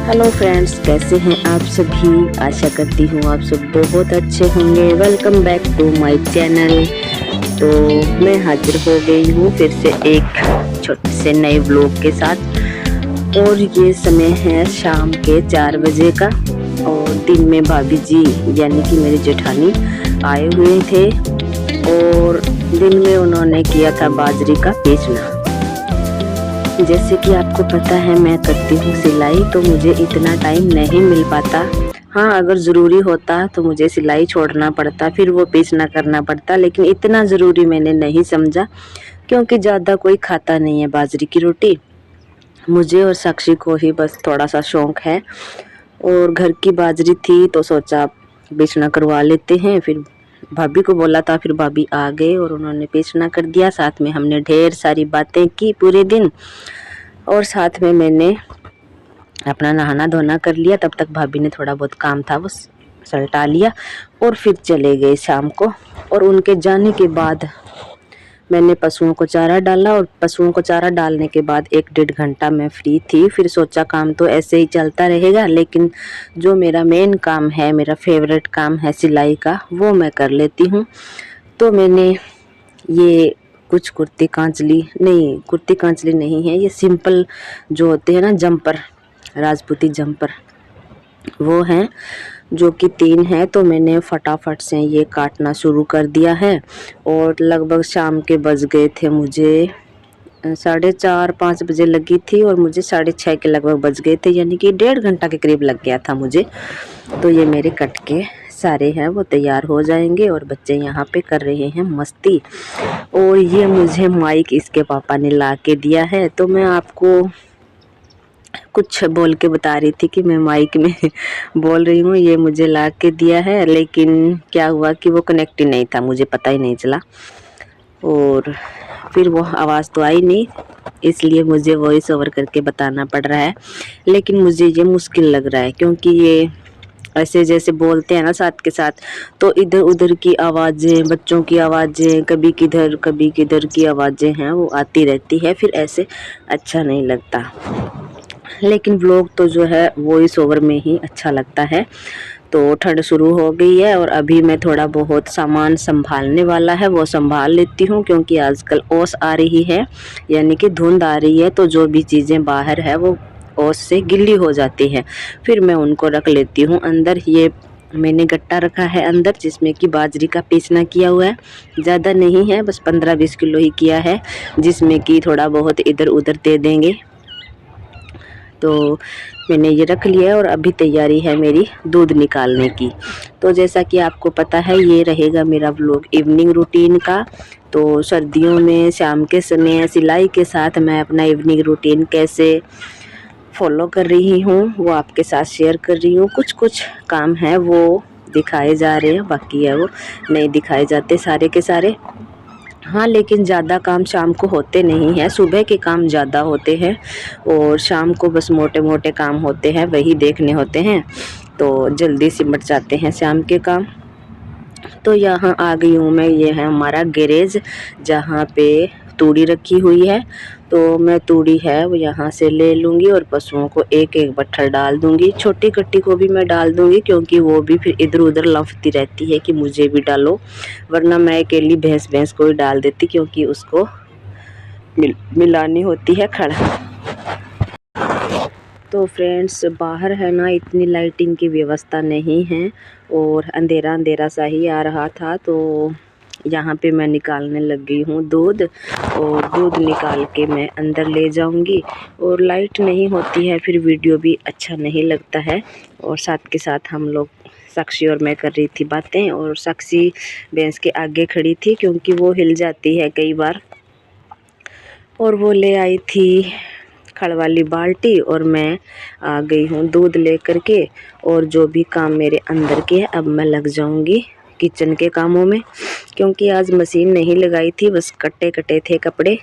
Hello friends, कैसे हैं आप सभी। आशा करती हूँ आप सब बहुत अच्छे होंगे। Welcome back to my channel. तो मैं हाजिर हो गई हूँ फिर से एक छोटे से नए ब्लॉग के साथ। और ये समय है शाम के 4 बजे का। और दिन में भाभी जी यानी कि मेरी जेठानी आए हुए थे और दिन में उन्होंने किया था बाजरी का पीसना। जैसे कि आपको पता है मैं करती हूँ सिलाई, तो मुझे इतना टाइम नहीं मिल पाता। हाँ, अगर ज़रूरी होता तो मुझे सिलाई छोड़ना पड़ता, फिर वो पीसना करना पड़ता, लेकिन इतना ज़रूरी मैंने नहीं समझा क्योंकि ज़्यादा कोई खाता नहीं है बाजरी की रोटी। मुझे और साक्षी को ही बस थोड़ा सा शौक है और घर की बाजरी थी तो सोचा पीसना करवा लेते हैं। फिर भाभी को बोला था, फिर भाभी आ गए और उन्होंने पीसना कर दिया। साथ में हमने ढेर सारी बातें की पूरे दिन और साथ में मैंने अपना नहाना धोना कर लिया। तब तक भाभी ने थोड़ा बहुत काम था वो सलटा लिया और फिर चले गए शाम को। और उनके जाने के बाद मैंने पशुओं को चारा डाला और पशुओं को चारा डालने के बाद 1-1.5 घंटा मैं फ्री थी। फिर सोचा काम तो ऐसे ही चलता रहेगा, लेकिन जो मेरा मेन काम है, मेरा फेवरेट काम है सिलाई का, वो मैं कर लेती हूँ। तो मैंने ये कुछ कुर्ती कांचली नहीं है, ये सिंपल जो होते हैं ना जंपर, राजपूती जंपर, वो हैं जो कि 3 है। तो मैंने फटाफट से ये काटना शुरू कर दिया है और लगभग शाम के बज गए थे मुझे 4:30-5 बजे लगी थी और मुझे 6:30 के लगभग बज गए थे, यानी कि 1.5 घंटा के करीब लग गया था मुझे। तो ये मेरे कट के सारे हैं वो तैयार हो जाएंगे और बच्चे यहाँ पे कर रहे हैं मस्ती। और ये मुझे माइक इसके पापा ने ला के दिया है। तो मैं आपको कुछ बोल के बता रही थी कि मैं माइक में बोल रही हूँ, ये मुझे ला के दिया है, लेकिन क्या हुआ कि वो कनेक्ट ही नहीं था, मुझे पता ही नहीं चला और फिर वो आवाज़ तो आई नहीं, इसलिए मुझे वॉइस ओवर करके बताना पड़ रहा है। लेकिन मुझे ये मुश्किल लग रहा है क्योंकि ये ऐसे जैसे बोलते हैं ना साथ के साथ, तो इधर उधर की आवाज़ें, बच्चों की आवाज़ें, कभी किधर की आवाज़ें हैं वो आती रहती है, फिर ऐसे अच्छा नहीं लगता। लेकिन व्लॉग तो जो है वॉइस ओवर में ही अच्छा लगता है। तो ठंड शुरू हो गई है और अभी मैं थोड़ा बहुत सामान संभालने वाला है वो संभाल लेती हूँ, क्योंकि आजकल ओस आ रही है, यानी कि धुंध आ रही है, तो जो भी चीज़ें बाहर है वो ओस से गिल्ली हो जाती है। फिर मैं उनको रख लेती हूँ अंदर। ये मैंने गट्टा रखा है अंदर जिसमें कि बाजरी का पीसना किया हुआ है, ज़्यादा नहीं है, बस 15-20 किलो ही किया है, जिसमें कि थोड़ा बहुत इधर उधर दे देंगे। तो मैंने ये रख लिया है और अभी तैयारी है मेरी दूध निकालने की। तो जैसा कि आपको पता है ये रहेगा मेरा व्लॉग इवनिंग रूटीन का। तो सर्दियों में शाम के समय सिलाई के साथ मैं अपना इवनिंग रूटीन कैसे फॉलो कर रही हूँ वो आपके साथ शेयर कर रही हूँ। कुछ काम है वो दिखाए जा रहे हैं, बाकी है वो नहीं दिखाए जाते सारे के सारे। हाँ, लेकिन ज़्यादा काम शाम को होते नहीं हैं, सुबह के काम ज़्यादा होते हैं और शाम को बस मोटे मोटे काम होते हैं, वही देखने होते हैं, तो जल्दी सिमट जाते हैं शाम के काम। तो यहाँ आ गई हूँ मैं, ये है हमारा गैरेज जहाँ पे तूड़ी रखी हुई है। तो मैं तूड़ी है वो यहाँ से ले लूँगी और पशुओं को एक एक बट्ठल डाल दूँगी। छोटी कट्टी को भी मैं डाल दूँगी क्योंकि वो भी फिर इधर उधर लफती रहती है कि मुझे भी डालो, वरना मैं अकेली भैंस को ही डाल देती क्योंकि उसको मिलानी होती है खड़ा। तो फ्रेंड्स, बाहर है ना इतनी लाइटिंग की व्यवस्था नहीं है और अंधेरा अंधेरा सा ही आ रहा था। तो यहाँ पे मैं निकालने लग गई हूँ दूध, और दूध निकाल के मैं अंदर ले जाऊँगी। और लाइट नहीं होती है फिर वीडियो भी अच्छा नहीं लगता है। और साथ के साथ हम लोग, साक्षी और मैं कर रही थी बातें, और साक्षी भैंस के आगे खड़ी थी क्योंकि वो हिल जाती है कई बार। और वो ले आई थी खड़ वाली बाल्टी और मैं आ गई हूँ दूध लेकर के। और जो भी काम मेरे अंदर के है अब मैं लग जाऊँगी किचन के कामों में, क्योंकि आज मशीन नहीं लगाई थी, बस कटे कटे थे कपड़े,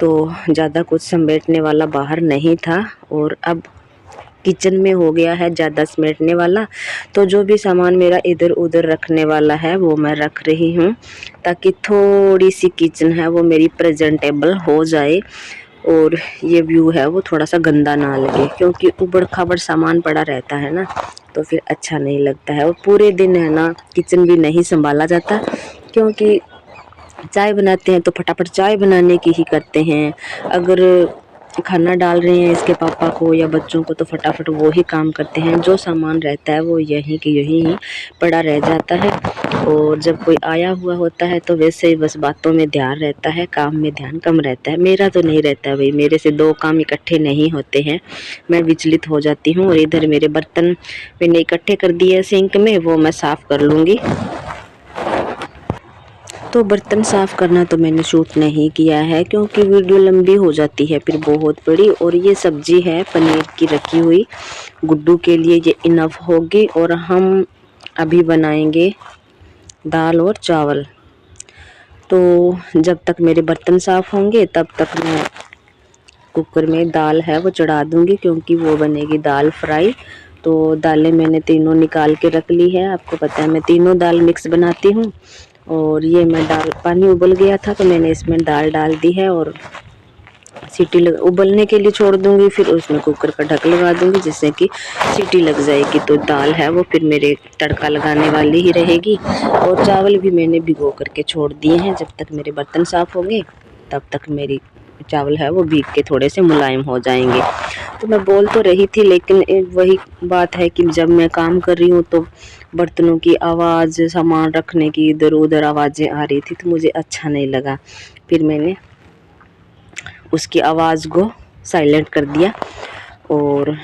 तो ज़्यादा कुछ समेटने वाला बाहर नहीं था। और अब किचन में हो गया है ज़्यादा समेटने वाला, तो जो भी सामान मेरा इधर उधर रखने वाला है वो मैं रख रही हूँ ताकि थोड़ी सी किचन है वो मेरी प्रेजेंटेबल हो जाए। और ये व्यू है वो थोड़ा सा गंदा ना लगे, क्योंकि ऊबड़ खाबड़ सामान पड़ा रहता है ना, तो फिर अच्छा नहीं लगता है। और पूरे दिन है ना किचन भी नहीं संभाला जाता, क्योंकि चाय बनाते हैं तो फटाफट चाय बनाने की ही करते हैं। अगर खाना डाल रहे हैं इसके पापा को या बच्चों को तो फटाफट वो ही काम करते हैं। जो सामान रहता है वो यहीं के यहीं ही पड़ा रह जाता है। और जब कोई आया हुआ होता है तो वैसे ही बस बातों में ध्यान रहता है, काम में ध्यान कम रहता है। मेरा तो नहीं रहता है भाई, मेरे से दो काम इकट्ठे नहीं होते हैं, मैं विचलित हो जाती हूँ। और इधर मेरे बर्तन मैंने इकट्ठे कर दिए सिंक में, वो मैं साफ़ कर लूँगी। तो बर्तन साफ़ करना तो मैंने शूट नहीं किया है, क्योंकि वीडियो लंबी हो जाती है फिर बहुत बड़ी। और ये सब्जी है पनीर की रखी हुई, गुड्डू के लिए ये इनफ होगी। और हम अभी बनाएंगे दाल और चावल। तो जब तक मेरे बर्तन साफ़ होंगे तब तक मैं कुकर में दाल है वो चढ़ा दूंगी, क्योंकि वो बनेगी दाल फ्राई। तो दालें मैंने तीनों निकाल के रख ली है, आपको पता है मैं तीनों दाल मिक्स बनाती हूँ। और ये मैं दाल, पानी उबल गया था तो मैंने इसमें दाल डाल दी है और सीटी उबलने के लिए छोड़ दूंगी। फिर उसमें कुकर का ढक लगा दूंगी, जिससे कि सीटी लग जाएगी। तो दाल है वो फिर मेरे तड़का लगाने वाली ही रहेगी। और चावल भी मैंने भिगो करके छोड़ दिए हैं, जब तक मेरे बर्तन साफ़ होंगे तब तक मेरी चावल है वो भीग के थोड़े से मुलायम हो जाएंगे। तो मैं बोल तो रही थी, लेकिन वही बात है कि जब मैं काम कर रही हूँ तो बर्तनों की आवाज़, सामान रखने की इधर उधर आवाज़ें आ रही थी, तो मुझे अच्छा नहीं लगा। फिर मैंने उसकी आवाज़ को साइलेंट कर दिया। और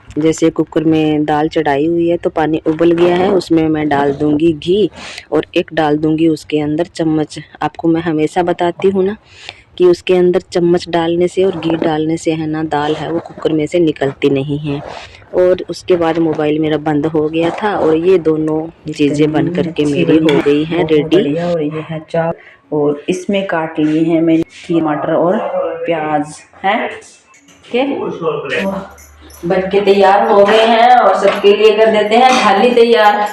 जैसे कुकर में दाल चढ़ाई हुई है तो पानी उबल गया है, उसमें मैं डाल दूंगी घी और एक डाल दूंगी उसके अंदर चम्मच। आपको मैं हमेशा बताती हूँ ना कि उसके अंदर चम्मच डालने से और घी डालने से है ना दाल है वो कुकर में से निकलती नहीं है। और उसके बाद मोबाइल मेरा बंद हो गया था और ये दोनों चीज़ें बन करके मेरी हो गई हैं रेडी। और ये है चावल, और इसमें काट लिए हैं मैंने टमाटर और प्याज हैं के बन के तैयार हो गए हैं। और सबके लिए कर देते हैं थाली तैयार।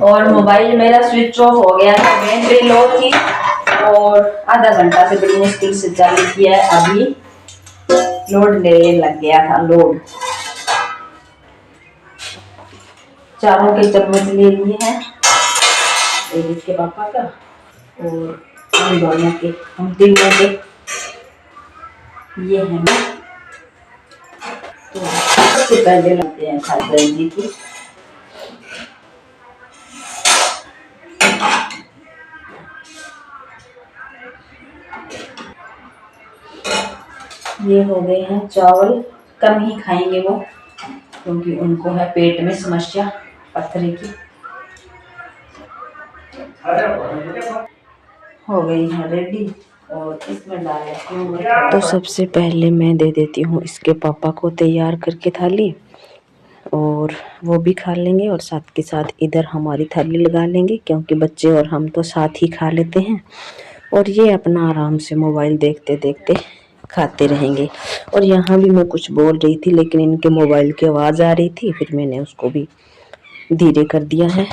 और मोबाइल मेरा स्विच ऑफ हो गया था, बैटरी लो थी और आधा घंटा से बड़ी मुश्किल से चालू किया है, अभी लोड लेने लग गया था। लोड चारों के चम्मच ले लिए हैं, एक इसके पापा का और हम दोनों के, हम तीनों के ये है ना। तो सबसे पहले लगते हैं खाली जी की। ये हो गए हैं चावल, कम ही खाएंगे वो, क्योंकि उनको है पेट में समस्या पत्थरी की। हो गई है रेडी और इसमें डाल। तो सबसे पहले मैं दे देती हूँ इसके पापा को तैयार करके थाली, और वो भी खा लेंगे और साथ के साथ इधर हमारी थाली लगा लेंगे, क्योंकि बच्चे और हम तो साथ ही खा लेते हैं। और ये अपना आराम से मोबाइल देखते देखते खाते रहेंगे। और यहाँ भी मैं कुछ बोल रही थी, लेकिन इनके मोबाइल की आवाज़ आ रही थी, फिर मैंने उसको भी धीरे कर दिया है।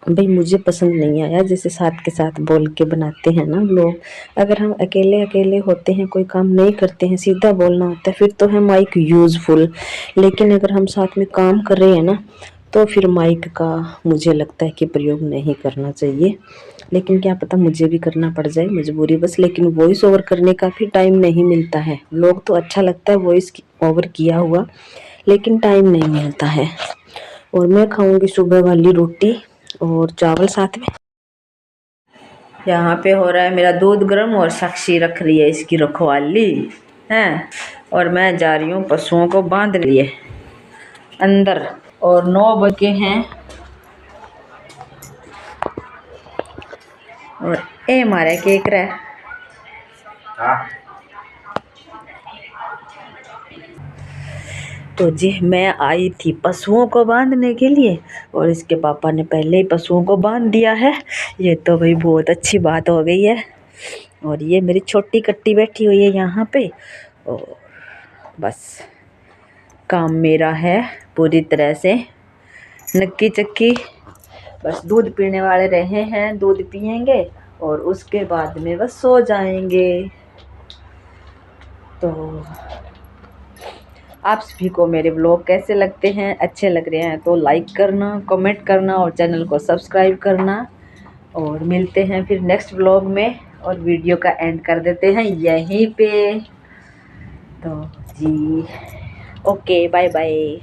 भाई मुझे पसंद नहीं आया जैसे साथ के साथ बोल के बनाते हैं ना लोग। अगर हम अकेले अकेले होते हैं, कोई काम नहीं करते हैं, सीधा बोलना होता है, फिर तो है माइक यूज़फुल। लेकिन अगर हम साथ में काम कर रहे हैं ना, तो फिर माइक का मुझे लगता है कि प्रयोग नहीं करना चाहिए। लेकिन क्या पता मुझे भी करना पड़ जाए, मजबूरी बस। लेकिन वॉइस ओवर करने का भी टाइम नहीं मिलता है। लोग तो अच्छा लगता है वॉइस ओवर किया हुआ, लेकिन टाइम नहीं मिलता है। और मैं खाऊंगी सुबह वाली रोटी और चावल साथ में। यहाँ पे हो रहा है मेरा दूध गर्म और साक्षी रख रही है इसकी रखवाली हैं। और मैं जा रही हूँ पशुओं को बांध लिए अंदर। और 9 बजे हैं और ए मारे केक रहा। तो जी मैं आई थी पशुओं को बांधने के लिए, और इसके पापा ने पहले ही पशुओं को बांध दिया है। ये तो भाई बहुत अच्छी बात हो गई है। और ये मेरी छोटी कट्टी बैठी हुई है यहाँ पे। और बस काम मेरा है पूरी तरह से नक्की चक्की। बस दूध पीने वाले रहे हैं, दूध पियेंगे और उसके बाद में बस सो जाएंगे। तो आप सभी को मेरे व्लॉग कैसे लगते हैं, अच्छे लग रहे हैं तो लाइक करना, कमेंट करना और चैनल को सब्सक्राइब करना। और मिलते हैं फिर नेक्स्ट व्लॉग में, और वीडियो का एंड कर देते हैं यहीं पे। तो जी ओके, बाय बाय।